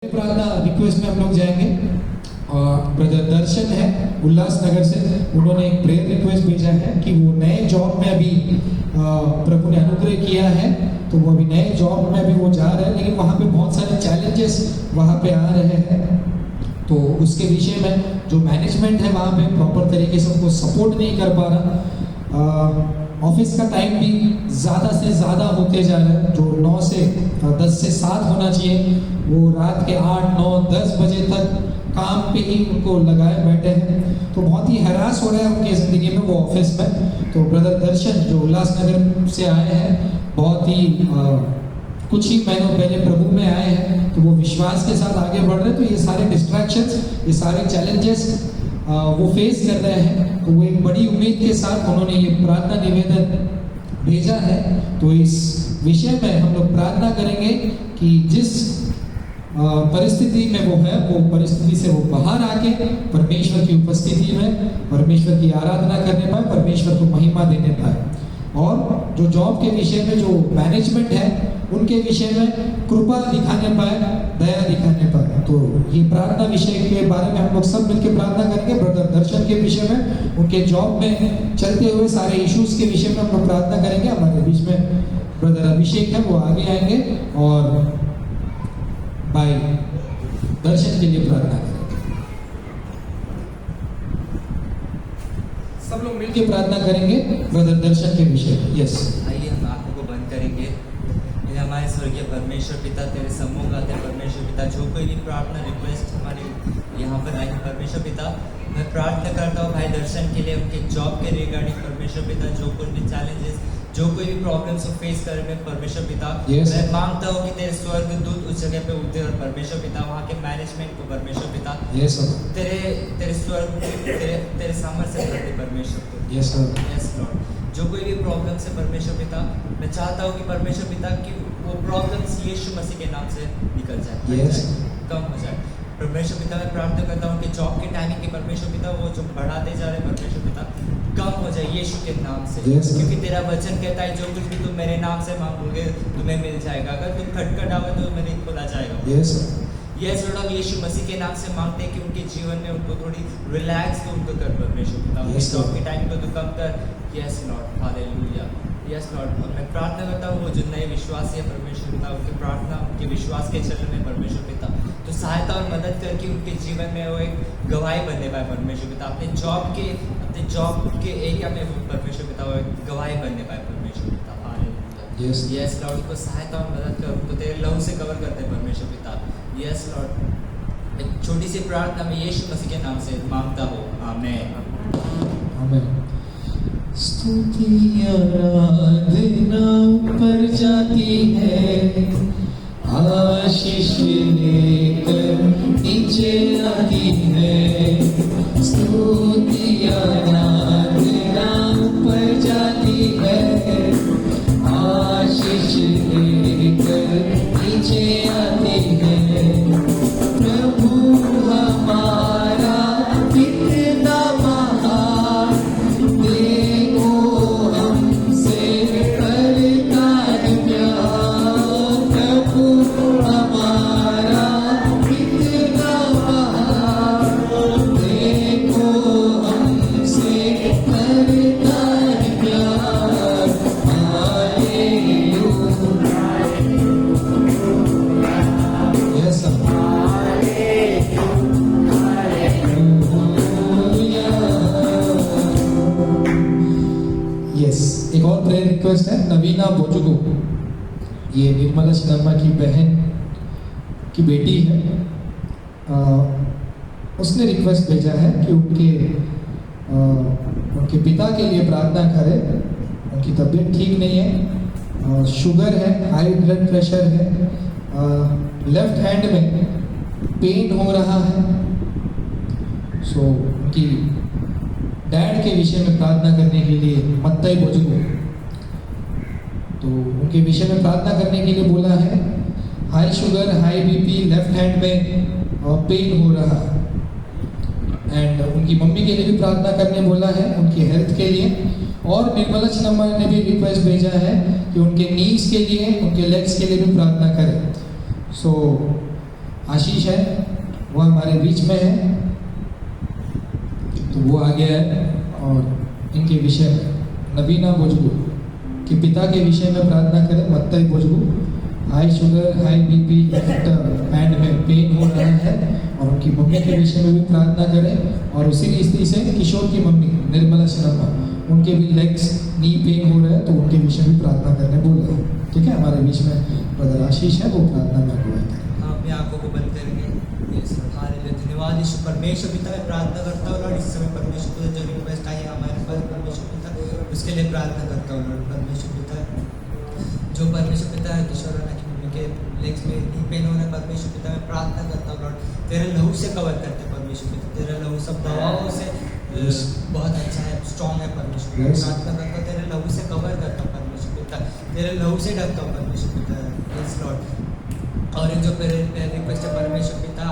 प्रार्थना रिक्वेस्ट में हम लोग जाएंगे। ब्रदर दर्शन है उल्लासनगर से, उन्होंने एक प्रेयर रिक्वेस्ट भेजा है कि वो नए जॉब में अभी प्रभु ने अनुग्रह किया है, तो वो अभी नए जॉब में अभी वो जा रहे हैं, लेकिन वहाँ पे बहुत सारे चैलेंजेस वहाँ पे आ रहे हैं। तो उसके विषय में जो मैनेजमेंट है वहाँ पे प्रॉपर तरीके से उनको सपोर्ट नहीं कर पा रहा। ऑफिस का टाइम भी ज़्यादा से ज़्यादा होते जा रहा है, जो 9 से 10 से 7 होना चाहिए, वो रात के 8, 9, 10 बजे तक काम पे ही उनको लगाए बैठे हैं। तो बहुत ही हैरास हो रहा है उनकी ज़िंदगी में, वो ऑफिस में। तो ब्रदर दर्शन जो उल्लासनगर से आए हैं, बहुत ही कुछ ही महीनों पहले प्रभु में आए हैं, तो वो विश्वास के साथ आगे बढ़ रहे हैं। तो ये सारे डिस्ट्रैक्शंस, ये सारे चैलेंजेस वो फेस कर रहे हैं, तो वो एक बड़ी उम्मीद के साथ उन्होंने ये प्रार्थना निवेदन भेजा है। तो इस विषय में हम लोग प्रार्थना करेंगे कि जिस परिस्थिति में वो है, वो परिस्थिति से वो बाहर आके परमेश्वर की उपस्थिति में परमेश्वर की आराधना करने पाए, परमेश्वर को महिमा देने पाए। और जो जॉब के विषय में जो मैनेजमेंट है, उनके विषय में कृपा दिखाने पाए, दया दिखाने पाए। तो ये प्रार्थना विषय के बारे में हम लोग सब मिलकर प्रार्थना करेंगे। ब्रदर दर्शन के विषय में, उनके जॉब में चलते हुए सारे इश्यूज के विषय में हम लोग प्रार्थना करेंगे। हमारे बीच में ब्रदर अभिषेक है, वो आगे आएंगे और भाई दर्शन के लिए प्रार्थना करेंगे। सब लोग मिलकर प्रार्थना करेंगे ब्रदर दर्शन के विषय में। यस, आइए हम आंखों को बंद करेंगे। हमारे स्वर्गीय परमेश्वर पिता, तेरे सम्मुख आते हैं परमेश्वर पिता। जो कोई भी प्रार्थना रिक्वेस्ट हमारे यहाँ पर आई है परमेश्वर पिता, मैं प्रार्थना करता हूँ भाई दर्शन के लिए, उनके जॉब के रिगार्डिंग परमेश्वर पिता, जो कोई भी चैलेंजेस, जो कोई भी प्रॉब्लम्स को फेस कर रहे हैं परमेश्वर पिता, मैं मांगता हूँ कि तेरे स्वर्ग दूत उस जगह पे उठे और परमेश्वर पिता वहाँ के मैनेजमेंट को परमेश्वर पिता तेरे स्वर्ग तेरे सामर्थ्य से भर दे परमेश्वर को। यस लॉर्ड, जो कोई भी प्रॉब्लम्स है परमेश्वर पिता, मैं चाहता हूँ कि परमेश्वर पिता की वो प्रॉब्लम्स यीशु मसीह के नाम से निकल जाए, कम हो जाए परमेश्वर पिता। मैं प्रार्थना करता हूँ कि जॉब के टाइमिंग के परमेश्वर पिता, वो जो बढ़ाते जा रहे हैं परमेश्वर पिता, कम हो जाए यीशु के नाम से। क्योंकि तेरा वचन कहता है जो कुछ भी तुम मेरे नाम से मांगोगे तुम्हें मिल जाएगा, अगर तुम खटखटाओगे तो मेरे खोला जाएगा। यस लॉर्ड, हम यीशु मसीह के नाम से मांगते हैं कि उनके जीवन में उनको थोड़ी रिलैक्स तो उनको कर परमेश्वर पिता, उनके जॉब के टाइम को तो कम कर। Yes Lord, hallelujah. Yes Lord, और मैं प्रार्थना करता हूँ वो जो नए विश्वासी है परमेश्वर पिता, उनकी प्रार्थना उनके विश्वास के चलन में परमेश्वर पिता, तो सहायता और मदद करके उनके जीवन में वो एक गवाही बनने पाए परमेश्वर पिता, अपने जॉब के एरिया में परमेश्वर पिता वो एक गवाही बनने पाए परमेश्वर पिता। हालेलुया। यस लॉर्ड, उनको सहायता और मदद कर, उनको तेरे लहू से कवर करते परमेश्वर पिता। यस लॉर्ड, एक छोटी सी प्रार्थना में यीशु मसीह के नाम से मांगता हूँ, आमीन आमीन। स्तुति आराधना ऊपर जाती है, आशीष लेकर नीचे आती है। स्तुति आराधना ऊपर जाती है, आशीष लेकर नीचे आती है। प्रभु हमारा कितना महान, देखो हमसे करता है प्यार। प्रभु हमारा कितना महान, देखो हमसे करता है प्यार। हालेलुया। यस यस, एक और प्रेयर रिक्वेस्ट है नवीना बोजुगो, ये निर्मला शर्मा की बहन की बेटी है। उसने रिक्वेस्ट भेजा है कि उनके पिता के लिए प्रार्थना करें। उनकी तबीयत ठीक नहीं है, शुगर है, हाई ब्लड प्रेशर है, लेफ्ट हैंड में पेन हो रहा है। सो उनकी डैड के विषय में प्रार्थना करने के लिए मत्तई बोजुगो, तो उनके विषय में प्रार्थना करने के लिए बोला है। High sugar, high BP, left hand में पेन हो रहा है। एंड उनकी मम्मी के लिए भी प्रार्थना करने बोला है, उनकी हेल्थ के लिए। और निर्मला शर्मा ने भी रिक्वेस्ट भेजा है कि उनके नीज के लिए, उनके लेग्स के लिए भी प्रार्थना करें। सो आशीष है, वो हमारे बीच में है, तो वो आ गया है और इनके विषय में नबीना बोजबू के पिता के विषय में प्रार्थना करें। मत्तई बोजबू, high sugar, high BP, hand में पेन हो रहा है, और उनकी मम्मी के विषय में भी प्रार्थना करें। और उसी स्थिति से किशोर की मम्मी निर्मला शर्मा, उनके भी लेग्स, नी पेन हो रहे हैं, तो उनके विषय में प्रार्थना करने बोल रहे हैं। ठीक है, हमारे बीच में ब्रदर आशीष है, वो प्रार्थना में अगुवाई करें। हाँ, अपनी आंखों को बंद करेंगे। हालेलुया, धन्यवाद यीशु परमेश्वर पिता, मैं प्रार्थना करता हूँ लॉर्ड, इस समय परमेश्वर पिता जो रिक्वेस्ट आई है हमारे पास परमेश्वर पिता, उसके लिए प्रार्थना करता हूँ लॉर्ड परमेश्वर पिता। जो परमेश्वर पिता है किशोर राणा की मम्मी के लेग्स में नी पेन हो रहा है परमेश्वर पिता, मैं प्रार्थना करता हूँ लॉर्ड, तेरे लहू से कवर करते परमेश्वर पिता। तेरा लहू सब दवाओं से बहुत अच्छा है, स्ट्रॉन्ग है परमेश्वर पिता। प्रार्थना करता हूँ तेरे लहू से कवर करता हूँ परमेश्वर पिता, तेरे लहू से ढकता हूँ परमेश्वर पिता। Yes Lord. और जो रिक्वेस्ट है परमेश्वर पिता,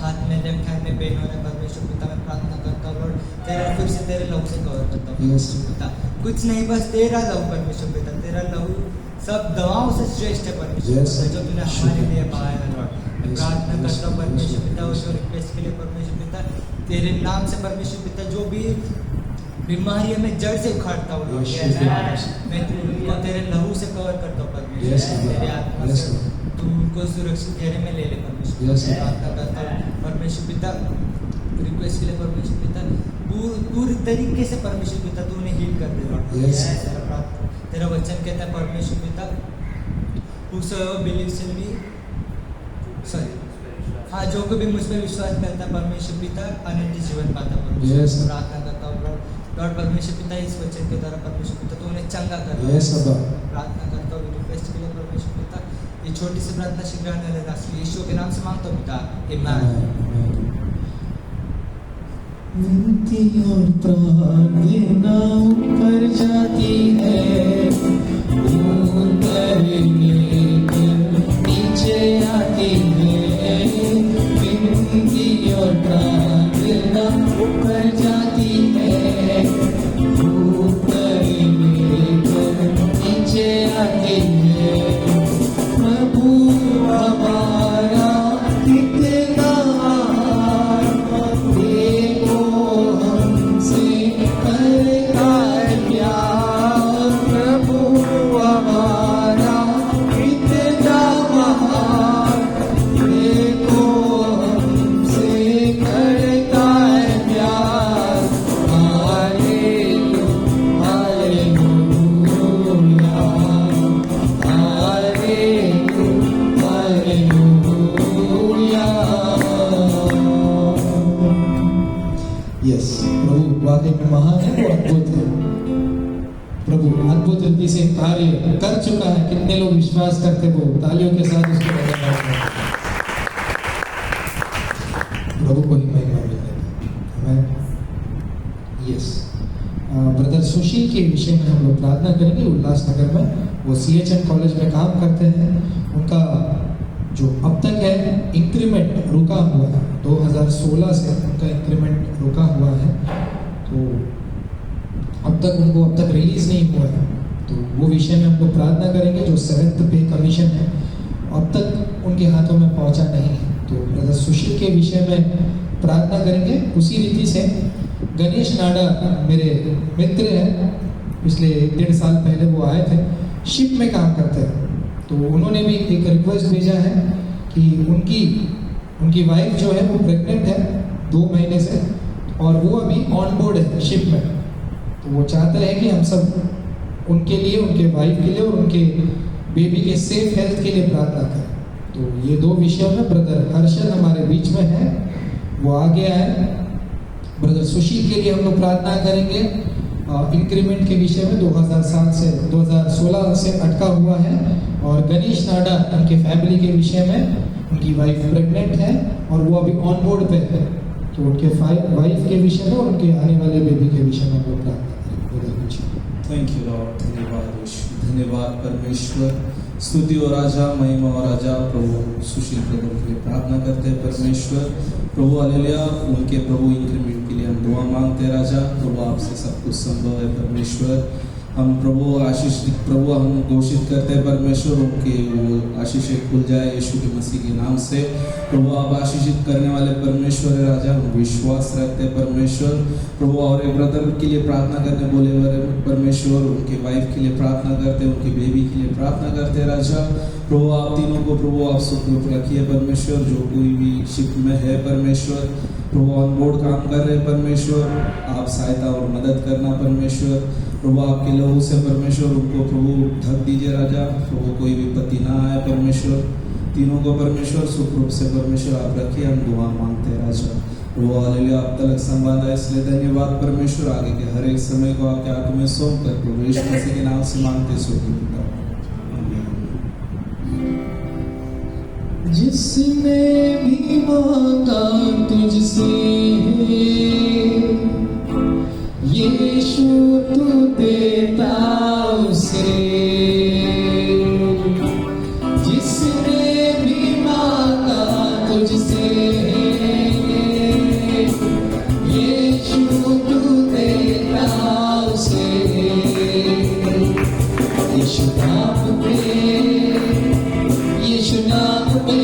हाथ में लेफ्ट हैंड में पेन हो रहा है परमेश्वर पिता, मैं प्रार्थना करता हूँ लॉर्ड, तेरा फिर से तेरे लहू से कवर करता हूँ परमेश्वर पिता। कुछ नहीं, बस तेरा लहू परमेश्वर पिता, तेरा लहू सब दवाओं से श्रेष्ठ है परमेश्वर पिता, जो तूने हमारे लिए पाया है लॉर्ड। मैं प्रार्थना करता हूँ परमेश्वर पिता, और जो रिक्वेस्ट के लिए परमेश्वर पिता, तेरे नाम से परमेश्वर पिता, जो भी बीमारी है मैं जड़ से उखाड़ता हूँ लॉर्ड। मैं उनको तेरे लहू से कवर करता हूँ परमेश्वर, तेरे आत्मा से तू उनको सुरक्षित घेरे में ले ले परमेश्वर। प्रार्थना करता हूँ परमेश्वर पिता, रिक्वेस्ट के लिए परमेश्वर पिता, पूरी तरीके से परमेश्वर पिता तू उन्हें हील कर दे लॉर्ड। तेरा वचन कहता है परमेश्वर पिता, whosoever believes in me, हाँ, जो कोई भी मुझ पर विश्वास करता है परमेश्वर पिता अनंत जीवन पाता परमेश्वर। प्रार्थना करता हूँ लॉर्ड परमेश्वर पिता, इस वचन के द्वारा परमेश्वर पिता तू उन्हें चंगा कर। प्रार्थना करता हूँ रिक्वेस्ट के लिए परमेश्वर पिता, ये छोटी सी प्रार्थना शीघ्र आने वाले राष्ट्र यीशु के नाम से मांगता हूँ पिता, आमीन। विनती और प्रार्थना ऊपर जाती है, दूर करने पर नीचे आती है। विनती और प्रार्थना ऊपर जाती है, दूर करने पर नीचे आती है। प्रभु हमारा कितना महान है, वो अद्भुत है। प्रभु अद्भुत रीति से कार्य कर चुका है। कितने लोग विश्वास करते वो तालियों के साथ उसको बजाते हैं। प्रभु को ही महिमा मिले। यस, ब्रदर सुशील के विषय में हम लोग प्रार्थना करेंगे। उल्लासनगर में वो CHN कॉलेज में काम करते हैं। उनका जो अब तक है इंक्रीमेंट रुका हुआ है, 2016 से उनका इंक्रीमेंट रुका हुआ है, तो अब तक रिलीज नहीं हुआ है। तो वो विषय में हम लोग प्रार्थना करेंगे। जो 7th पे कमीशन है अब तक उनके हाथों में पहुंचा नहीं है, तो ब्रदर सुशील के विषय में प्रार्थना करेंगे। उसी रीति से गणेश नाडा मेरे मित्र हैं, पिछले 1.5 साल पहले वो आए थे, शिप में काम करते हैं। तो उन्होंने भी एक रिक्वेस्ट भेजा है कि उनकी वाइफ जो है वो प्रेग्नेंट है 2 महीने से, और वो अभी ऑन बोर्ड है शिप में। तो वो चाहते हैं कि हम सब उनके लिए, उनके वाइफ के लिए और उनके बेबी के सेफ हेल्थ के लिए प्रार्थना करें। तो ये 2 विषयों में ब्रदर हर्षल हमारे बीच में है, वो आ गया है। ब्रदर सुशील के लिए हम लोग प्रार्थना करेंगे। इंक्रीमेंट के विषय में 2016 से अटका हुआ है। और गणेश नाडा उनके फैमिली के विषय में, उनकी वाइफ प्रेग्नेंट है और वो अभी ऑन बोर्ड पे है, तो उनके वाइफ के विषय में और उनके आने वाले बेबी के विषय में हम लोग प्रार्थना करेंगे। थैंक यू लॉर्ड, धन्यवाद परमेश्वर, स्तुति और राजा, महिमा और राजा प्रभु सुशील प्रभु के लिए प्रार्थना करते हैं परमेश्वर। प्रभु हालेलुया, उनके प्रभु इंक्रीमेंट के लिए हम दुआ मांगते हैं राजा। प्रभु आपसे सब कुछ संभव है परमेश्वर। हम प्रभु हम घोषित करते हैं परमेश्वर उनके वो आशीषें खुल जाए यीशु के मसीह के नाम से। प्रभु आप आशीषित करने वाले परमेश्वर है राजा, हम विश्वास रखते हैं परमेश्वर। प्रभु और एक ब्रदर के लिए प्रार्थना करने बोले परमेश्वर, उनके वाइफ के लिए प्रार्थना करते हैं, उनकी बेबी के लिए प्रार्थना करते हैं राजा। प्रभु आप तीनों को प्रभु आप सुख रखिए परमेश्वर, जो कोई भी शिफ्ट में है परमेश्वर, प्रभु ऑन बोर्ड काम कर रहे हैं परमेश्वर, आप सहायता और मदद करना परमेश्वर। प्रभु आपके लहू से परमेश्वर उनको प्रभु ढक दीजिए राजा, प्रभु कोई विपत्ति ना आए परमेश्वर। तीनों को परमेश्वर सुख रूप से परमेश्वर आप रखिए, हम दुआ मांगते हैं राजा। प्रभु हालेलुया, आप तलक संवादा इसलिए धन्यवाद परमेश्वर। आगे के हर एक समय को आपके हाथों में सौंप कर प्रभु यीशु मसीह के नाम से मांगते सुखी पिता। जिसने भी मांगा तुझसे यीशु तू देता उसे, जिसने भी मांगा तुझसे यीशु तू देता उसे। यीशु नाम पे, यीशु नाम पे,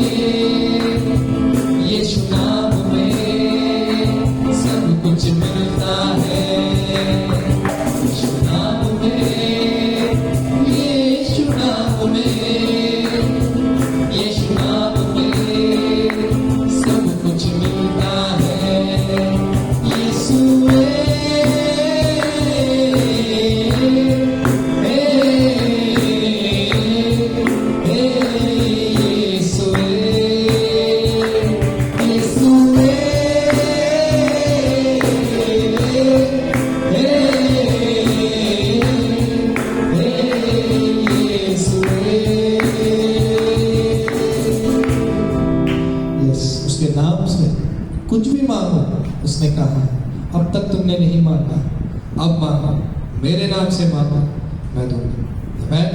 यीशु नाम में सब कुछ मिलता है। यीशु नाम में, यीशु नाम में, यीशु नाम में सब कुछ मिलता है। यीशु कुछ भी मांगो, उसने कहा अब तक तुमने नहीं मांगा, अब मांगो, मेरे नाम से मांगो, मैं दूंगा। मैं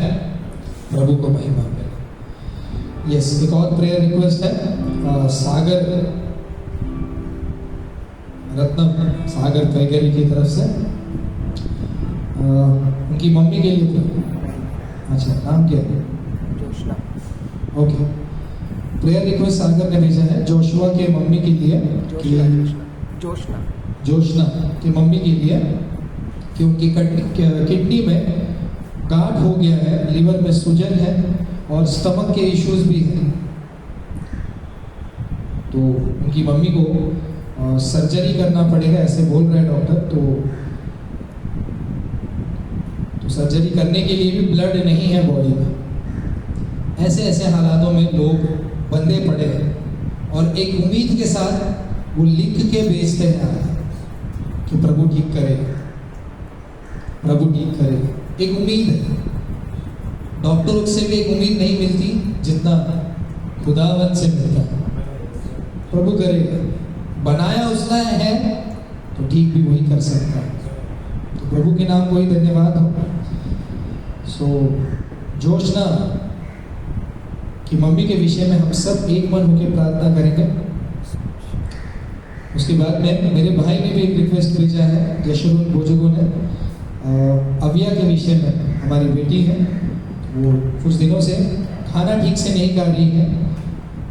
प्रभु को महिमा मिले। यस, एक और प्रेयर रिक्वेस्ट है सागर रत्नम सागर पैगरी की तरफ से, उनकी मम्मी के लिए। अच्छा, नाम क्या है? ओके, प्रेयर रिक्वेस्ट सागर ने भेजा है जोशुआ के मम्मी के लिए, जोशना की मम्मी के लिए, कि उनकी किडनी में गांठ हो गया है, लीवर में सूजन है और स्टमक के इश्यूज भी हैं। तो उनकी मम्मी को सर्जरी करना पड़ेगा ऐसे बोल रहे हैं डॉक्टर। तो सर्जरी करने के लिए भी ब्लड नहीं है बॉडी में। ऐसे ऐसे हालातों में लोग बंधे पड़े हैं और एक उम्मीद के साथ वो लिख के भेजते हैं कि प्रभु ठीक करे, प्रभु ठीक करे। एक उम्मीद है, डॉक्टरों से भी एक उम्मीद नहीं मिलती जितना खुदावन से मिलता है। प्रभु करेगा, बनाया उसने है तो ठीक भी वही कर सकता है। तो प्रभु के नाम को ही धन्यवाद हो। सो जोशना कि मम्मी के विषय में हम सब एक मन होकर प्रार्थना करेंगे। उसके बाद में मेरे भाई ने भी एक रिक्वेस्ट भेजा है, जशरुल बोजगो ने, अविया के विषय में। हमारी बेटी है, वो कुछ दिनों से खाना ठीक से नहीं खा रही है,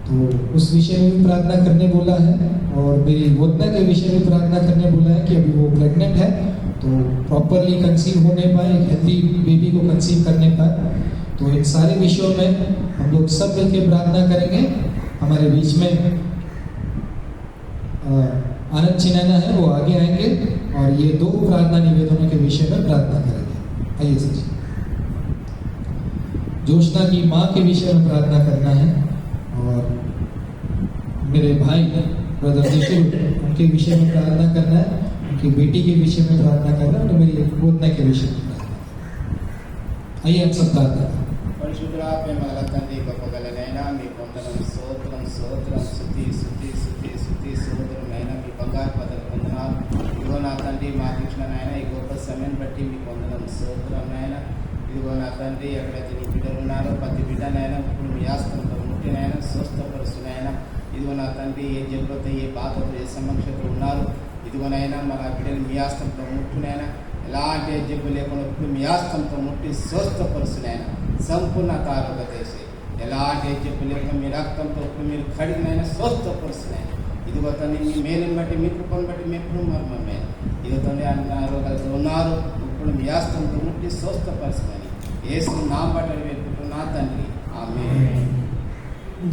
तो उस विषय में भी प्रार्थना करने बोला है। और मेरी गोदना के विषय में प्रार्थना करने बोला है कि अभी वो प्रेग्नेंट है, तो प्रॉपरली कंसीव होने पाए, हेल्दी बेबी को कंसीव करने पाए। तो इन सारे विषयों में हम लोग सब मिलकर प्रार्थना करेंगे। हमारे बीच में आनंद चिनाना है, वो आगे आएंगे और ये दो प्रार्थना निवेदनों के विषय में प्रार्थना करेंगे। आइए सर, जोशना की माँ के विषय में प्रार्थना करना है और मेरे भाई ब्रदर जिशु उनके विषय में प्रार्थना करना है, उनकी बेटी के विषय में प्रार्थना करना है और मेरी गोदना के विषय में प्रार्थना। आइए हम सब प्रार्थना। పరిశుద్ధుడా ప్రేమగల తండ్రి గొప్పగలనైనా మీ వందనం స్తోత్రం స్తోత్రం స్తుతి స్తుతి స్తుతి స్తుతి స్తోత్రమైనా మీ బంగారు పదవి వందనాలు. ఇదిగో నా తండ్రి మా దీక్షణనైనా ఈ గొప్ప సమయం బట్టి మీకు వందనం స్తోత్రమైనా. ఇదిగో నా తండ్రి ఎక్కడైతే నీ బిడ్డలు ఉన్నారో ప్రతి బిడ్డనైనా ఇప్పుడు మీ ఆస్తంతో ముట్టినైనా స్వస్థపరుస్తునైనా. ఇదిగో నా తండ్రి ఏ జబ్బులతో ఏ బాధతో ఏ సమస్యతో ఉన్నారు, ఇదిగోనైనా మన బిడ్డలు మీ ఆస్తంతో ముట్టునైనా ఎలాంటి జబ్బు లేకుండా ఇప్పుడు మీ ఆస్తంతో ముట్టి స్వస్థపరుచునైనా సంపూర్ణత ఆరోగ్య చేసి ఎలాంటి జబ్బు లేకుండా మీ రక్తంతో ఇప్పుడు మీరు కడిగినైనా స్వస్థపరుచునైనా ఇదిగో తండ్రి మీ మేలుని బట్టి మీ కృపను బట్టి మీ ఎప్పుడు మర్మమే ఇదిగో తండ్రి అనారోగ్యాలతో ఉన్నారు ఇప్పుడు మీ ఆస్తంతో ముట్టి స్వస్థపరుచునని యేసు నామమున బట్టి వేడుకుంటున్నా తండ్రి ఆమేన్.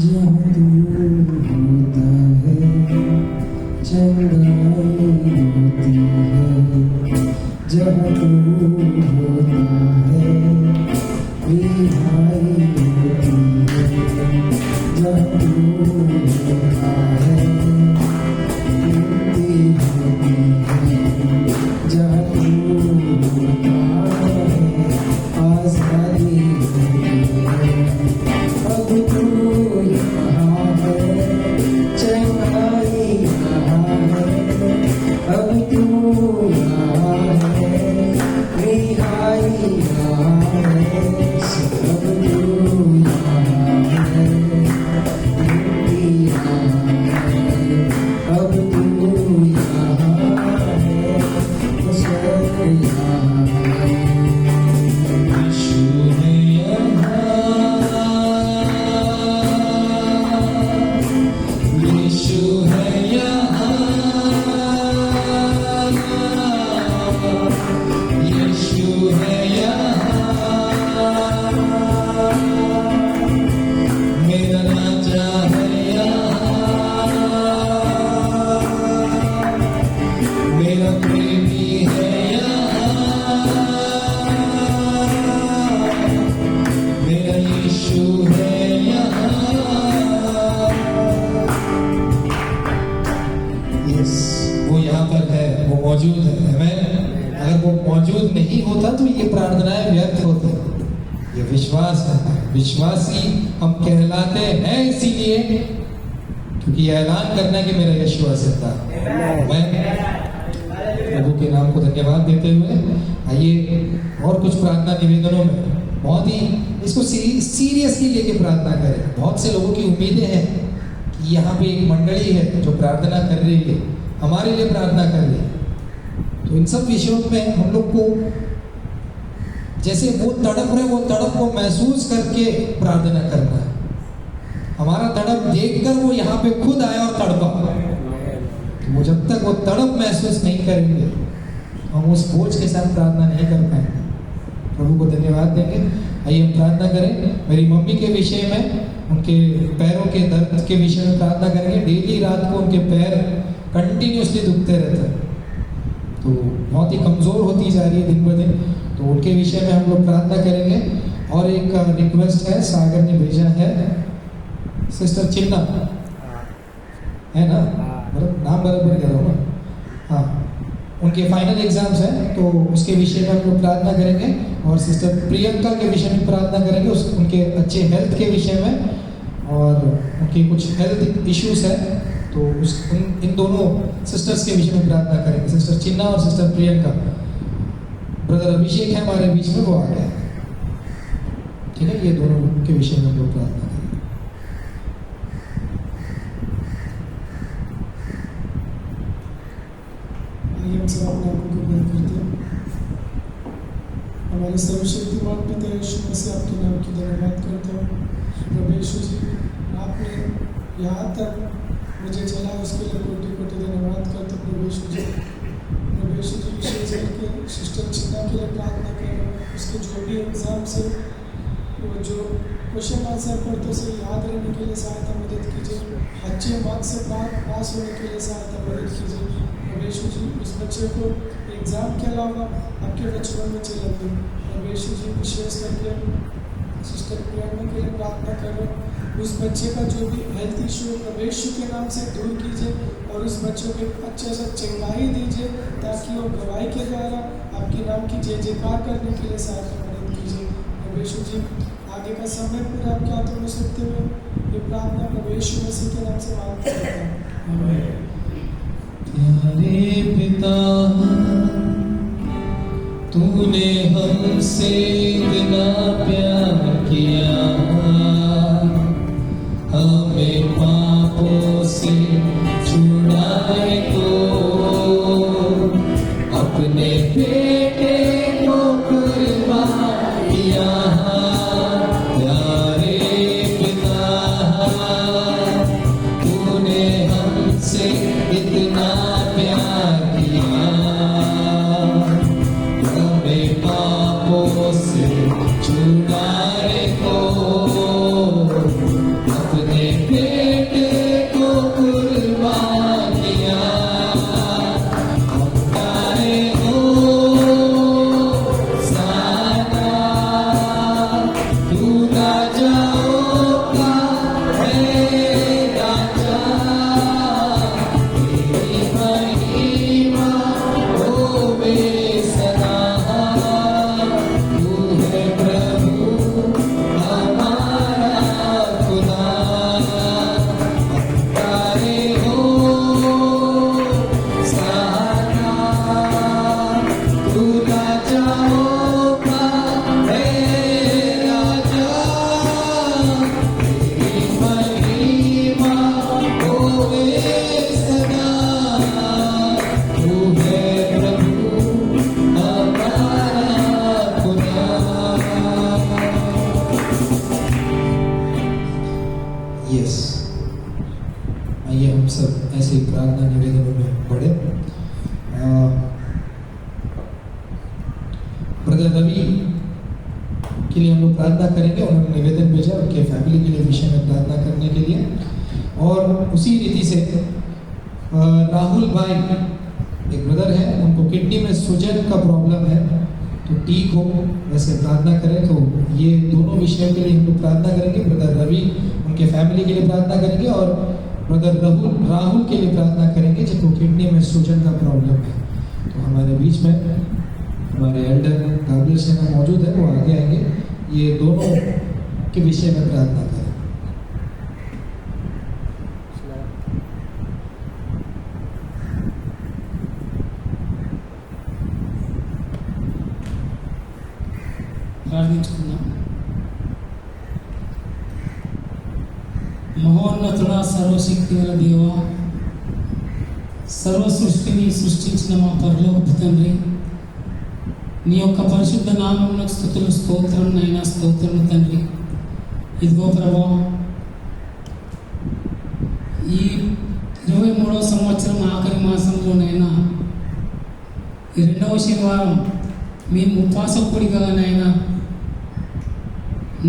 जहाँ दूर होता है चंगाई होती है, जहाँ दूर होता है रिहाई होती है, जहाँ दूर होता है मुक्ति होती है, जहाँ दूर होता है आज़ादी होती है। अब तू यहाँ है चंगाई यहाँ है, अब तू यहाँ है रिहाई यहाँ है, सब तू यहाँ है मुक्ति यहाँ है, अब तू यहाँ है स्वर्ग यहाँ है। यीशु है यहाँ, यीशु है यहाँ, यीशु है यहाँ, मेरा राजा है यहाँ, मेरा प्रेमी है यहाँ, मेरा यीशु है यहाँ। यस, वो यहाँ पर है, वो मौजूद है। आमीन। अगर वो मौजूद नहीं होता तो ये प्रार्थनाएं व्यर्थ होती। ये विश्वास है, विश्वासी हम कहलाते हैं इसीलिए क्योंकि ये ऐलान करना है कि मेरा यीशु जिंदा है। आमीन। प्रभु के नाम को धन्यवाद देते हुए आइए और कुछ प्रार्थना निवेदनों में बहुत ही इसको सीरियसली लेके प्रार्थना करें। बहुत से लोगों की उम्मीदें हैं कि यहाँ पे एक मंडली है जो प्रार्थना कर रही है, हमारे लिए प्रार्थना कर रही है। तो इन सब विषयों में हम लोग को जैसे वो तड़प रहे वो तड़प को महसूस करके प्रार्थना करना है। हमारा तड़प देखकर वो यहाँ पे खुद आया और तड़पा। वो जब तक वो तड़प महसूस नहीं करेंगे हम उस बोझ के साथ प्रार्थना नहीं कर पाएंगे। प्रभु को धन्यवाद देंगे। आइए हम प्रार्थना करें। मेरी मम्मी के विषय में, उनके पैरों के दर्द के विषय में प्रार्थना करेंगे। डेली रात को उनके पैर कंटिन्यूसली दुखते रहते हैं, तो बहुत ही कमज़ोर होती जा रही है दिन ब दिन। तो उनके विषय में हम लोग प्रार्थना करेंगे। और एक रिक्वेस्ट है, सागर ने भेजा है, सिस्टर चिन्ना है ना, नाम बराबर कह रहा हूँ ना, हाँ, उनके फाइनल एग्जाम्स हैं तो उसके विषय में हम लोग प्रार्थना करेंगे। और सिस्टर प्रियंका के विषय में प्रार्थना करेंगे, उनके अच्छे हेल्थ के विषय में, और उनके कुछ हेल्थ इश्यूज हैं तो इन दोनों सिस्टर्स के विषय में प्रार्थना करेंगे। सिस्टर चिन्ना और सिस्टर प्रियंका। ब्रदर अभिषेक है हमारे बीच में, वो आ गया, ठीक है। ये दोनों के विषय में हम लोग प्रार्थना करेंगे। हम सब अपने आप को बंद करते हैं। हमारे सर्वशक्तिमान पिता यीशु मसीह आपके नाम की धन्यवाद करता हूँ। प्रभु यीशु जी, आपने यहाँ तक मुझे चला उसके लिए कोटि कोटि धन्यवाद करता हूँ। प्रभु यीशु जी, विशेष करके सिस्टर चिन्ना के लिए प्रार्थना कर रहे हैं। उसके जो भी एग्जाम से वो जो क्वेश्चन आंसर पढ़ते उसे याद रहने के लिए सहायता मदद कीजिए। अच्छे मार्क्स से पास होने के लिए सहायता मदद कीजिए। यीशु जी, उस बच्चे को एग्ज़ाम के अलावा आपके बचपन में चले गए। यीशु जी, विशेष करके सिस्टर प्रियंका के लिए प्रार्थना कर रहे हैं। उस बच्चे का जो भी हेल्थ इशू है प्रभु यीशु के नाम से दूर कीजिए और उस बच्चे को अच्छे से चंगाई दीजिए ताकि वो गवाही के द्वारा आपके नाम की जय जयकार करने के लिए सहायता मदद कीजिए। प्रभु यीशु जी, आगे का समय पूरा आपके हाथों में सौंपते हुए ये प्रार्थना प्रभु यीशु मसीह के नाम से मांगते हैं। प्यारे पिता, तूने हमसे इतना प्यार किया, हमें पापों से छुड़ाए तो अपने बेटे हमसे इतना प्यार किया, हमें पापों से छुड़ाने को अपने बेटे को कुर्बान किया। हम तारे हो सारा, तू राजाओं का है राजा, तेरी महिमा होवे सदा। तू है प्रभु हमारा खुदा, हम तारे हो सहारा, तू राजाओं का है राजा, तेरी महिमा होवे सदा। तू है प्रभु हमारा खुदा। यस, आइए हम सब ऐसे प्रार्थना निवेदनों में पढ़े। ब्रदर रवि के लिए हम लोग प्रार्थना करेंगे, उन्होंने निवेदन भेजा उनके फैमिली के लिए विषय में प्रार्थना करने के लिए। और उसी रीति से राहुल भाई एक ब्रदर है, उनको किडनी में सूजन का प्रॉब्लम है, तो ठीक हो वैसे प्रार्थना करें। तो ये दोनों विषयों के लिए हम लोग प्रार्थना करेंगे। ब्रदर रवि उनके फैमिली के लिए प्रार्थना करेंगे और ब्रदर राहुल के लिए प्रार्थना करेंगे जिनको किडनी में सूजन का प्रॉब्लम है। तो हमारे बीच में हमारे एल्डर काबिल सेना मौजूद है, वो आगे आएंगे, ये दोनों के विषय में प्रार्थना करें। ప్రార్థించుకుందాం. మహోన్నతుడా, సర్వశక్తి గల దేవా, సర్వ సృష్టిని సృష్టించిన మా పరలోకపు తండ్రి, నీ యొక్క పరిశుద్ధ నామమునకు స్తుతులు స్తోత్రం నైనా, స్తోత్రం తండ్రి. ఇదిగో ప్రభా, ఈ 23వ సంవత్సరం ఆఖరి మాసంలోనైనా ఈ 2వ శనివారం మేము ఉపవాస కూడికగానైనా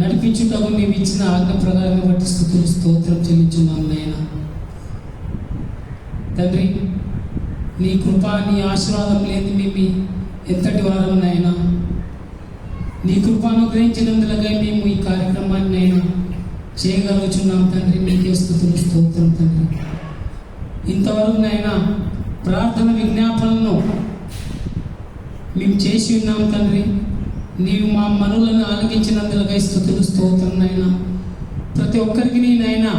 నడిపించుటకు నీవు ఇచ్చిన ఆజ్ఞ ప్రకారం బట్టి స్తుతులు స్తోత్రం చెల్లించున్నాం నాయన. తండ్రి, నీ కృప నీ ఆశీర్వాదం లేని మేము ఎంతటి వారం నాయన. నీ కృప అనుగ్రహించినందులకై మేము ఈ కార్యక్రమాన్ని అయినా చేయగలుగుతున్నాం తండ్రి. నీకే స్తుతులు స్తోత్రం తండ్రి. ఇంతవరకు నాయన ప్రార్థన విజ్ఞాపనను మేము చేసి ఉన్నాం తండ్రి. నీవు మా మనులను ఆలకించినందులకై స్తుతులు స్తోత్రం నాయన. ప్రతి ఒక్కరికి నేనైనా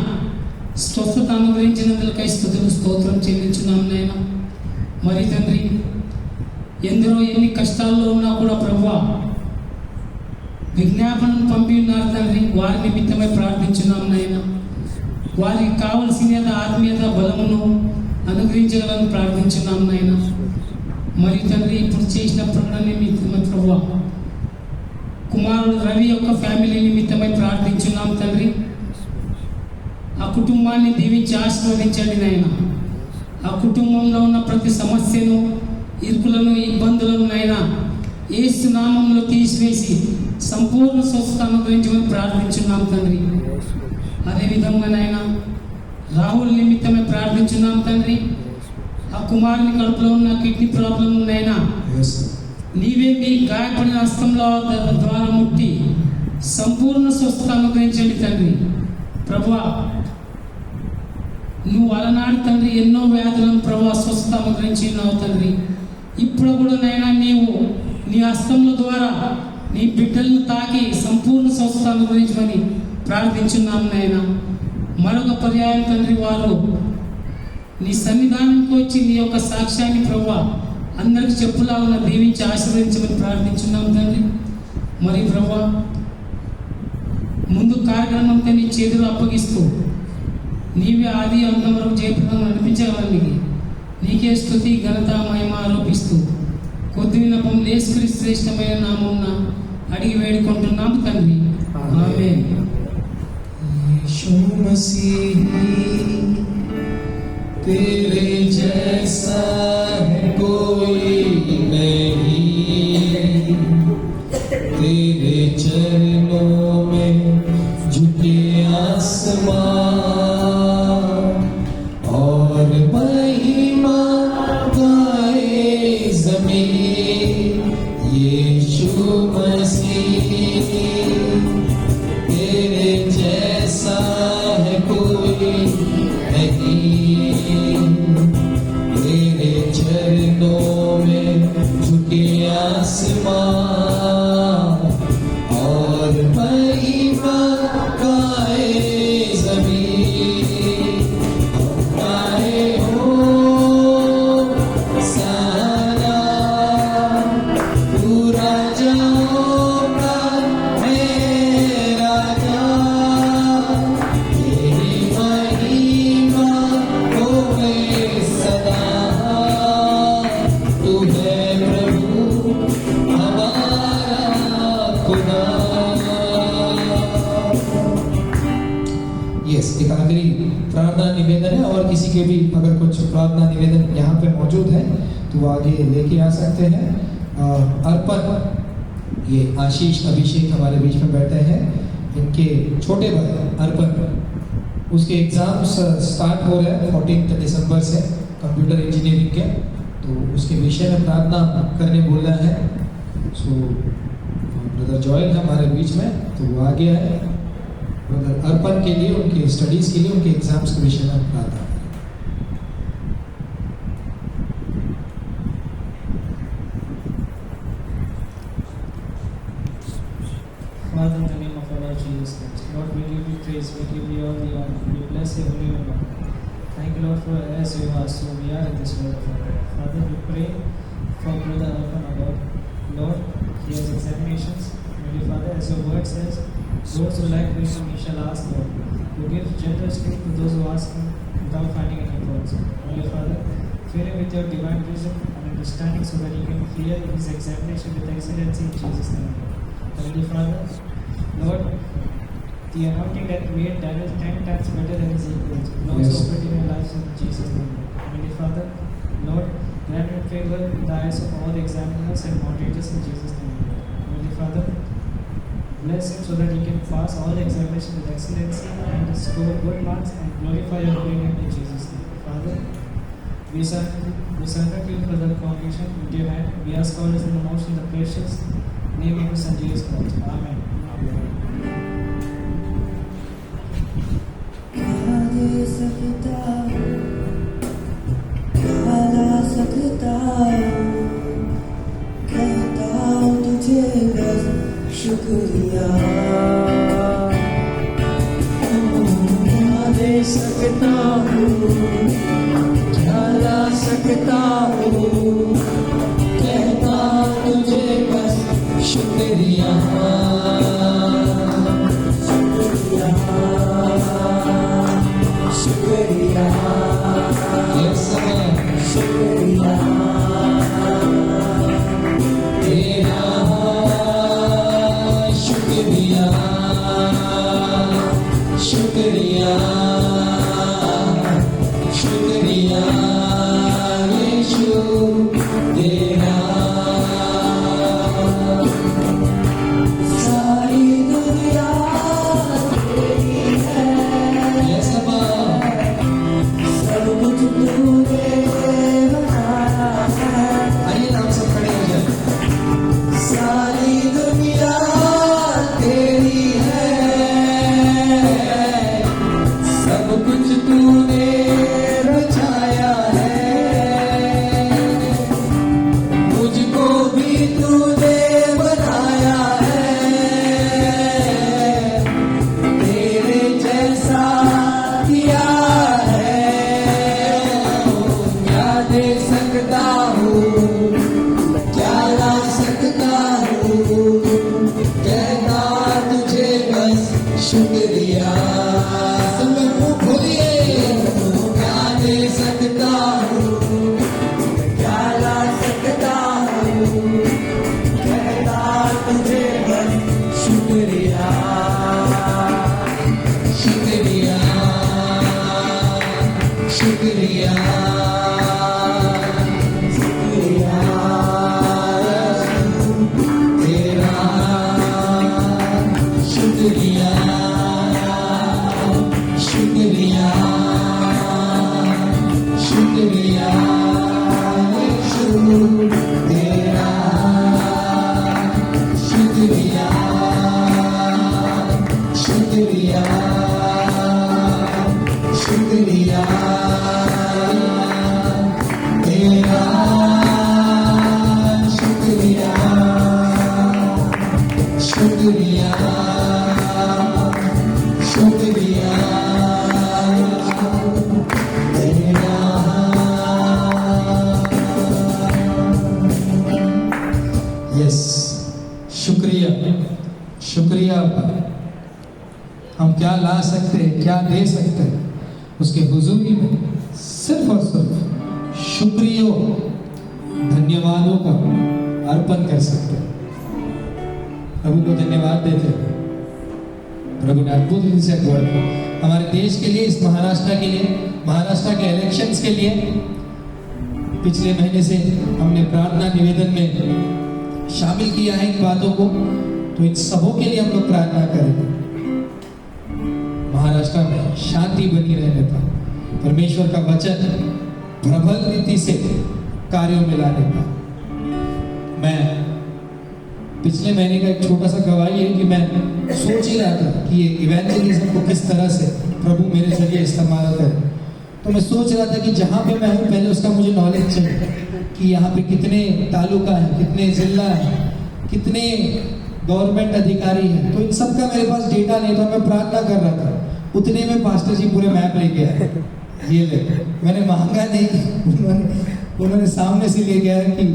స్వస్థత అనుగ్రహించినందులకై స్తుతులు స్తోత్రం చెల్లించున్నాం నాయన. మరి తండ్రి, ఎందరో ఎన్ని కష్టాల్లో ఉన్నా కూడా ప్రభువా విజ్ఞాపనను పంపి ఉన్నారు తండ్రి. వారి నిమిత్తమై ప్రార్థించున్నాం నాయన. వారికి కావలసిన ఆత్మీయత బలమును అనుగ్రహించగలని ప్రార్థించున్నాం నాయన. మరి తండ్రి, ఇప్పుడు చేసిన ప్రకటన నిమిత్తమై ప్రభువా కుమారుడు రవి యొక్క ఫ్యామిలీ నిమిత్తమై ప్రార్థించున్నాం తండ్రి. ఆ కుటుంబాన్ని దీవించి ఆశీర్వదించండి నాయన. ఆ కుటుంబంలో ఉన్న ప్రతి సమస్యను, ఇరుకులను, ఇబ్బందులను నాయన యేసు నామములో తీసివేసి సంపూర్ణ స్వస్థత అనుగ్రహించమని ప్రార్థించున్నాం తండ్రి. అదేవిధంగా నాయన రాహుల్ నిమిత్తమై ప్రార్థించున్నాం తండ్రి. ఆ కుమారుని కడుపులో ఉన్న కిడ్నీ ప్రాబ్లం ఉన్నాయినా నీవే మీ గాయపడిన హస్తంలో ద్వారా ముట్టి సంపూర్ణ స్వస్థత అనుగ్రహించండి తండ్రి. ప్రభువా, నువ్వు అలనాడు తండ్రి ఎన్నో వ్యాధులను ప్రభువా స్వస్థత అనుగ్రహించినావు తండ్రి. ఇప్పుడు కూడా నైనా నీవు నీ హస్తంలో ద్వారా నీ బిడ్డలను తాకి సంపూర్ణ స్వస్థత అనుగ్రహించమని ప్రార్థించున్నాము నాయన. మరొక పర్యాయం తండ్రి వారు నీ సన్నిధానంకి వచ్చి నీ యొక్క సాక్ష్యాన్ని ప్రభువా అందరికి చెప్పులాగా దీవించి ఆశీర్వదించమని ప్రార్థించున్నాం తండ్రి. మరి ప్రభువా ముందు కార్యక్రమంతో నీ చేతులు అప్పగిస్తూ నీవే ఆది అంతం వరకు జయప్రదం నడిపించగలనికి నీకే స్తుతి ఘనత మహిమ ఆరోపిస్తూ కొద్ది విన్నపం యేసుక్రీస్తు శ్రేష్టమైన నామమున అడిగి వేడుకుంటున్నాం తండ్రి. ఆమేన్. यीशु मसीह तेरे जैसा है कोई नहीं, तेरे चरणों में झुके आसमान और महिमा गाए जमीन, यीशु मसीह तेरे जैसा है कोई नहीं, तेरे चरणों में झुके आसमान और महिमा गाए जमीन, गाए हो सारा तू राजाओं का है राजा, तेरी महिमा होवे सदा, तू है प्रभु हमारा खुदा। यस, एक आखिरी प्रार्थना निवेदन है, और किसी के भी अगर कुछ प्रार्थना निवेदन यहाँ पे मौजूद है तो वो आगे लेके आ सकते हैं। अर्पण, ये आशीष अभिषेक हमारे बीच में बैठे हैं, इनके छोटे भाई अर्पण, उसके एग्जाम्स स्टार्ट हो रहे हैं 14 दिसंबर से कंप्यूटर इंजीनियरिंग के, तो उसके विषय में प्रार्थना करने बोल रहा है। सो ब्रदर जॉयल हमारे बीच में, तो वो आगे आए ब्रदर अर्पण के लिए, उनके स्टडीज के लिए, उनके एग्जाम्स के विषय में प्रार्थना। Father, in the name of our Lord Jesus Christ, Lord, we give you praise, we give you all the honor, we bless your holy name, Lord. Thank you, Lord, for as you are, so we are in this world, Father. Father, we pray for Brother Arpan, Lord. Lord, he has examinations. Holy Father, as your word says, those who lack wisdom, he shall ask, Lord. You give generously to those who ask him without finding any faults. Holy Father, fill him with your divine wisdom and understanding so that he can clear his examination with excellency in Jesus' name. Holy Father, Lord, the anointing that made Daniel 10 times better than his equals, Lord, Yes. operate in your lives in Jesus' name. Holy Father, Lord, grant him favor in the eyes of all the examiners and moderators in Jesus' name. Holy Father, bless him so that he can pass all the examinations with excellency and score good marks and glorify your holy name in Jesus' name. Father, we surrender to you for the congregation into your hand. We ask all this in the most in the precious name of the Son Jesus Christ. Amen. क्या दे सकता हूँ, क्या ला सकता हूँ, कहता हूँ तुझे बस शुक्रिया। क्या दे सकता हूँ, क्या ला सकता हूँ, कहता हूँ तुझे बस शुक्रिया, शुक्रिया, शुक्रिया, शुक्रिया तेरा, शुक्रिया, शुक्रिया, शुक्रिया यीशु तेरा। सारी दुनिया तेरी है, सब कुछ तूने बनाया है। आइए नाम सब खड़े हो जाए। सारी दुनिया तेरी है, सब कुछ तूने रचाया है। शुक्रिया शुक्रिया तेरा शुक्रिया शुक्रिया शुक्रिया यीशु तेरा शुक्रिया शुक्रिया शुक्रिया तेरा शुक्रिया शुक्रिया शुक्रिया तेरा यस शुक्रिया शुक्रिया हम क्या ला सकते हैं, क्या दे सकते हैं उसके हुजूरी में सिर्फ और सिर्फ शुक्रियों धन्यवादों का अर्पण कर सकते हैं। प्रभु को धन्यवाद देते हैं। प्रभु ने अद्भुत रीति से हमारे देश के लिए, इस महाराष्ट्र के लिए, महाराष्ट्र के इलेक्शंस के लिए पिछले महीने से हमने प्रार्थना निवेदन में शामिल किया है इन बातों को, तो इन सबों के लिए हम लोग प्रार्थना करें। महाराष्ट्र में शांति बनी रहने पर, परमेश्वर का वचन प्रबल रीति से कार्यों में लाने पर। मैं पिछले महीने का एक छोटा सा गवाही है कि मैं सोच ही रहा था कि ये इवेंजलिज्म को किस तरह से प्रभु मेरे जरिए इस्तेमाल करे। तो मैं सोच रहा था कि जहाँ पे मैं हूँ पहले उसका मुझे नॉलेज चाहिए कि यहाँ पे कितने तालुका हैं, कितने जिला हैं, कितने गवर्नमेंट अधिकारी हैं। तो इन सब का मेरे पास डेटा नहीं था। मैं प्रार्थना कर रहा था, उतने में पास्टर जी पूरे मैप लेके आए। ये ले, मैंने मांगा नहीं, उन्होंने सामने से ले गया कि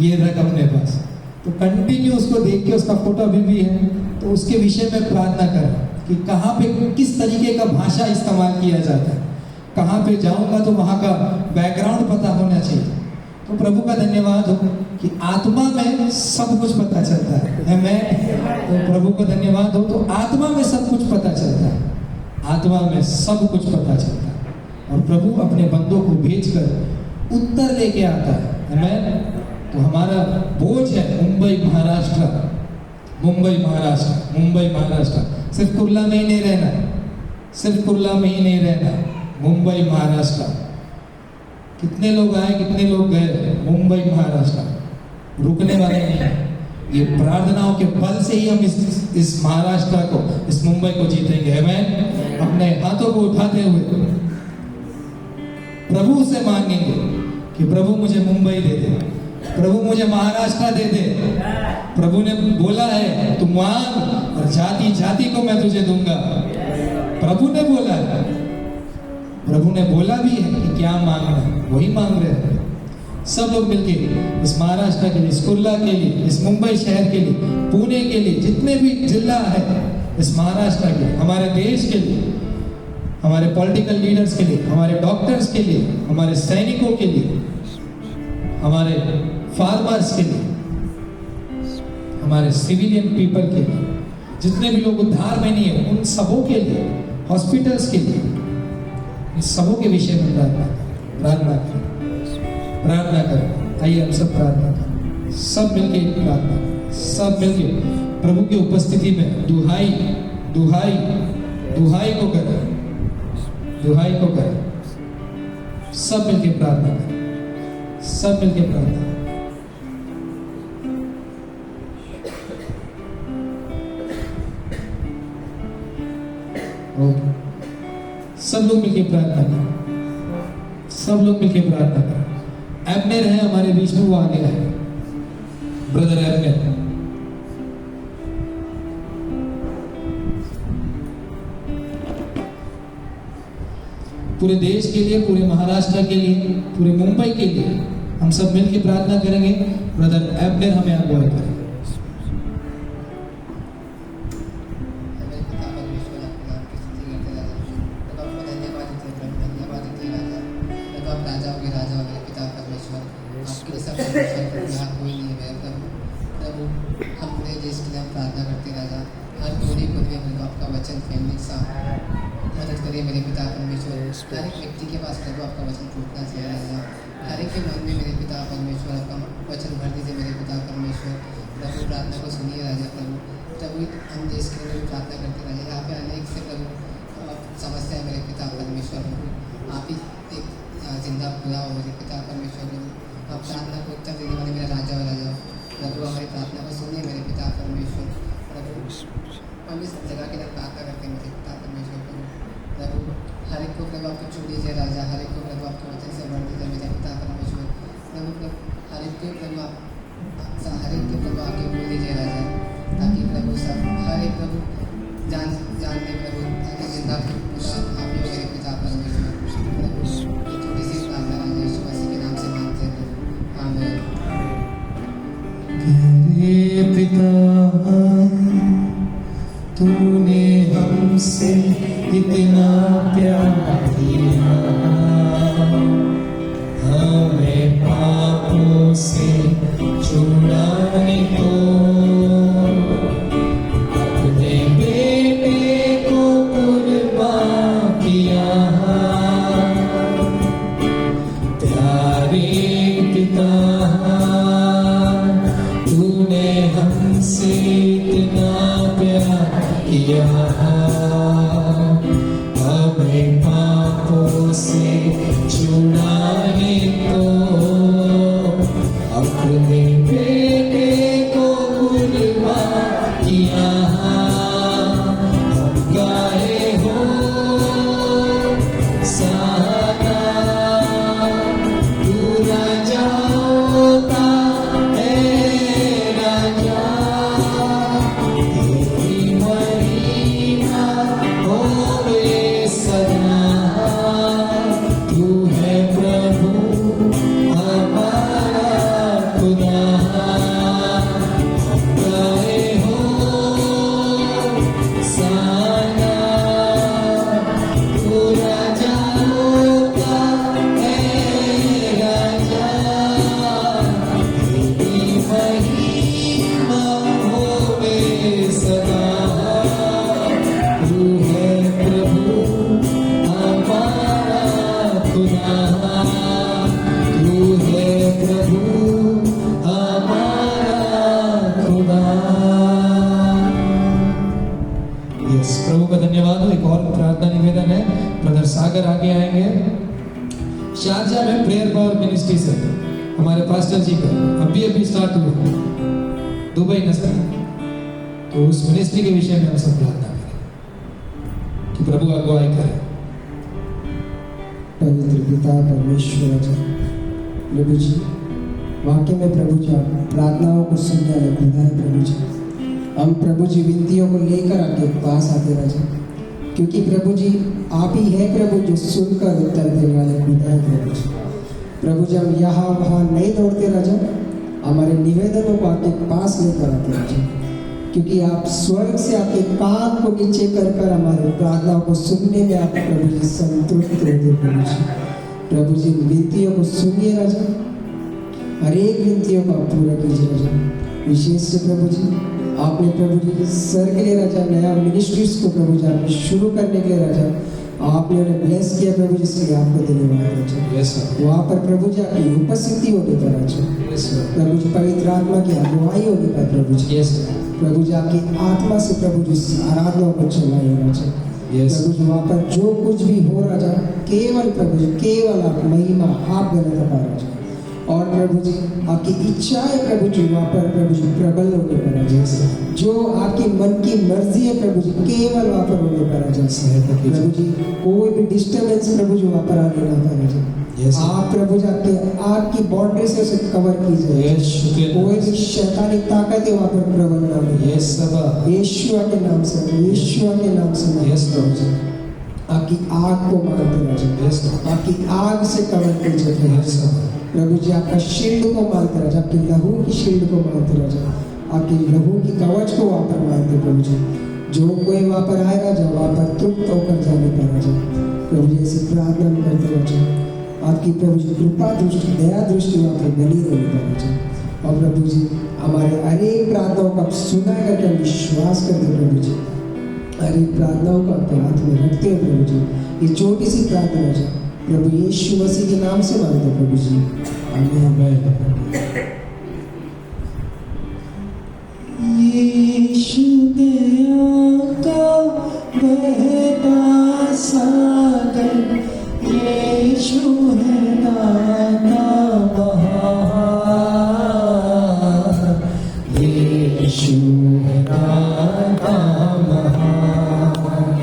ये रख अपने पास। तो कंटिन्यू उसको देख के, उसका फोटो अभी भी है, तो उसके विषय में प्रार्थना कर कि कहाँ पे किस तरीके का भाषा इस्तेमाल किया जाता है, कहाँ पे जाऊँगा तो वहाँ का बैकग्राउंड पता होना चाहिए। तो प्रभु का धन्यवाद हो कि आत्मा में सब कुछ पता चलता है। मैं तो प्रभु को धन्यवाद हो, तो आत्मा में सब कुछ पता चलता है, आत्मा में सब कुछ पता चलता है। और प्रभु अपने बंदों को भेजकर उत्तर लेके आता है। मैं तो हमारा बोझ है मुंबई महाराष्ट्र, मुंबई महाराष्ट्र, मुंबई महाराष्ट्र। सिर्फ कुर्ला में ही नहीं रहना, सिर्फ कुर्ला में ही नहीं रहना, मुंबई महाराष्ट्र। कितने लोग आए, कितने लोग गए, मुंबई महाराष्ट्र रुकने वाले नहीं है। ये प्रार्थनाओं के बल से ही हम इस महाराष्ट्र को, इस मुंबई को जीतेंगे। आमीन। अपने हाथों को उठाते हुए प्रभु से मांगेंगे कि प्रभु मुझे मुंबई दे दे, प्रभु मुझे महाराष्ट्र दे दे। प्रभु ने बोला है तुम मांग और जाति जाति को मैं तुझे दूंगा। प्रभु ने बोला है, प्रभु ने बोला भी है कि क्या मांगना है, वही मांग रहे हैं। सब लोग मिलके इस महाराष्ट्र के लिए, इस कुर्ला के लिए, इस मुंबई शहर के लिए, पुणे के लिए, जितने भी जिला है इस महाराष्ट्र के लिए, हमारे देश के लिए, हमारे पॉलिटिकल लीडर्स के लिए, हमारे डॉक्टर्स के लिए, हमारे सैनिकों के लिए, हमारे फार्मर्स के लिए, हमारे सिविलियन पीपल के लिए, जितने भी लोग उद्धार में नहीं है उन सबों के लिए, हॉस्पिटल्स के लिए, इन सबों के विषय में प्रार्थना करें। आइए हम सब प्रार्थना करें, सब मिलके प्रार्थना करें, सब मिलके प्रभु की उपस्थिति में दुहाई दुहाई दुहाई को करें, दुहाई को करें। सब मिलके प्रार्थना करें, सब मिलके प्रार्थना करें। ओके, सब लोग मिलके प्रार्थना करें, सब लोग मिलके प्रार्थना करें। एबनेर है हमारे बीच में, वो आ गया है, ब्रदर एबनेर। पूरे देश के लिए, पूरे महाराष्ट्र के लिए, पूरे मुंबई के लिए हम सब मिलकर प्रार्थना करेंगे। ब्रदर एबनेर हमें अगुवाई करेंगे। अपने देश के लिए हम प्रार्थना करते राजा, हर कोने कोने में आपका वचन फैलने सा मदद करिए मेरे पिता परमेश्वर। हर एक व्यक्ति के पास प्रभु आपका वचन फूटना चाहिए राजा। हर एक के मन में मेरे पिता परमेश्वर आपका वचन भर दीजिए मेरे पिता परमेश्वर। प्रभु प्रार्थना को सुनिए राजा प्रभु। प्रभु हम देश के लिए भी प्रार्थना करते राजा। यहाँ पे अनेक से प्रभु समस्या है मेरे पिता परमेश्वर प्रभु। आप ही एक जिंदा खुदा हो मेरे पिता परमेश्वर प्रभु। आप प्रार्थना को उत्तर देने वाले मेरा राजा हो राजा प्रभु। हमारी प्रार्थना को सुनिए मेरे पिता परमेश्वर प्रभु। हम इस जगह के लिए प्रार्थना करते हैं मेरे पिता परमेश्वर प्रभु। प्रभु हर एक को प्रभु आपको चुन लीजिए राजा। हर एक को प्रभु आपके वचन से भर दीजिए मेरे पिता परमेश्वर प्रभु। हर एक को प्रभु हर एक को प्रभु आके बोल दीजिए राजा, ताकि प्रभु सब हर एक प्रभु जान दे प्रभु, ताकि जिंदा आप ही हो मेरे पिता परमेश्वर प्रभु। ये थोड़ी सी प्रार्थना राजा यीशु मसीह के नाम से मांगते हैं प्रभु, आमीन। तेरे पिता तूने हमसे इतना प्यार किया, हमें पापों से छुड़ाने को अपने बेटे को कुर्बान किया। प्यारे पिता तूने हमसे इतना प्यार किया, हमें पापों से छुड़ाने को अपने बेटे को कुर्बान किया। हम गाए हो सहारा, तू राजा होता है राजा, तेरी महिमा होवे सदा। तू है प्रभु हमारा खुदा, हम गाए हो सहारा, तू राजा होता है राजा, तेरी महिमा होवे सदा। तू है प्रभु हमारा खुदा, तू है प्रभु हमारा खुदा। यस, प्रभु का धन्यवाद हो। एक और प्रार्थना निवेदन है, ब्रदर सागर आगे आएंगे। शारजा में प्रेयर पावर मिनिस्ट्री से हमारे पास्टर जी का अभी स्टार्ट हुआ दुबई में सर, तो उस मिनिस्ट्री के विषय में हम सब प्रार्थना करें कि प्रभु अगुवाई करे। पवित्र पिता परमेश्वर जी, प्रभु जी वाक्य में प्रभु जी आप प्रार्थनाओं को सुनने वाले खुदा है प्रभु जी। हम प्रभु जी विनतियों को लेकर आपके पास आते राजा, क्योंकि प्रभु जी आप ही है प्रभु जो सुनकर उत्तर देने वाले खुदा है प्रभु जी। प्रभु जी हम यहाँ वहाँ नहीं दौड़ते राजा, हमारे निवेदनों को आपके पास लेकर आते राजा, क्योंकि आप स्वर्ग से आपके कान को नीचे कर हमारे प्रार्थनाओं को सुनने में आप प्रभु जी संतुष्ट होते प्रभु जी। प्रभु जी विनतियों को सुनिए राजा, हर एक विनतियों को आप पूरा कीजिए राजा। विशेष से प्रभु जी आपने प्रभु जी सर के लिए राजा नया मिनिस्ट्रीज को प्रभु जी आपने शुरू करने के लिए राजा आपने उन्हें ब्लेस किया प्रभु जी, इसलिए आपको धन्यवाद राजा। यस सर, वहाँ पर प्रभु जी आपकी उपस्थिति होने पर राजा, यस सर, प्रभु जी पवित्र आत्मा की अगुवाई होने पर प्रभु जी, यस सर, प्रभु जी आपकी आत्मा से प्रभु जी आराधना को चलाइए राजा। यस प्रभु जी वहाँ पर जो कुछ भी हो राजा, केवल प्रभु जी केवल आप महिमा आप गणना पा राजा। और प्रभु जी आपकी इच्छा है प्रभु जी वहाँ पर प्रभु जी प्रबल होने पर राजा, जो आपकी मन की मर्जी है प्रभु जी केवल वहाँ पर होने पर राजा। प्रभु जी कोई भी डिस्टर्बेंस प्रभु जी वहाँ पर आने ना पाए राजा। आप प्रभु जी आपकी बाउंड्री से उसे कवर कीजिए। कोई भी शैतानी ताकत है वहाँ पर प्रबल ना हो। यीशु के नाम से, यीशु के नाम से यस प्रभु जी आपकी आग को मारते राजा, आपकी आग से कवर कीजिए प्रभु जी। आपका शील्ड को मारते राजा, आपकी लहू की शील्ड को मारते राजा, आपकी लहू की कवच को वहाँ पर मारते प्रभु जी। जो कोई वहाँ पर आए राजा वहाँ पर तृप्त होकर जाने पर राजा प्रभु जी ऐसी प्रार्थना में करते राजा। आपकी प्रभु जी कृपा दृष्टि दया दृष्टि वहाँ पर बनी रहने पर राजा। और प्रभु जी हमारे अनेक प्रार्थनाओं को आप सुना करके हम विश्वास करते प्रभु जी। हमारी प्रार्थनाओं को आपके हाथ में रखते हैं प्रभु जी। ये छोटी सी प्रार्थना है प्रभु यीशु मसीह के नाम से मांगते प्रभु जी, आमीन। यीशु दया का बहता सागर, यीशु है दाता महान, यीशु है दाता महान,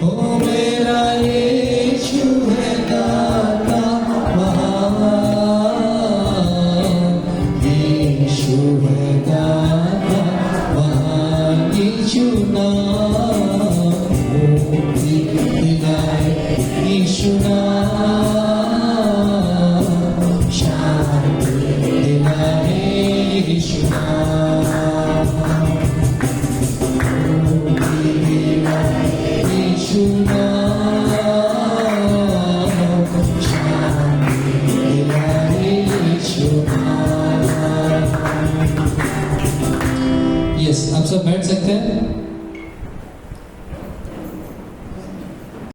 ओ मेरा यीशु है दाता महान, यीशु है दाता महान, यीशु नाम मुक्ति दिलाए, यीशु नाम शांति दिलाए, यीशु नाम मुक्ति दिलाए, यीशु नाम शांति दिलाए, यीशु नाम। यस, आप सब बैठ सकते हैं।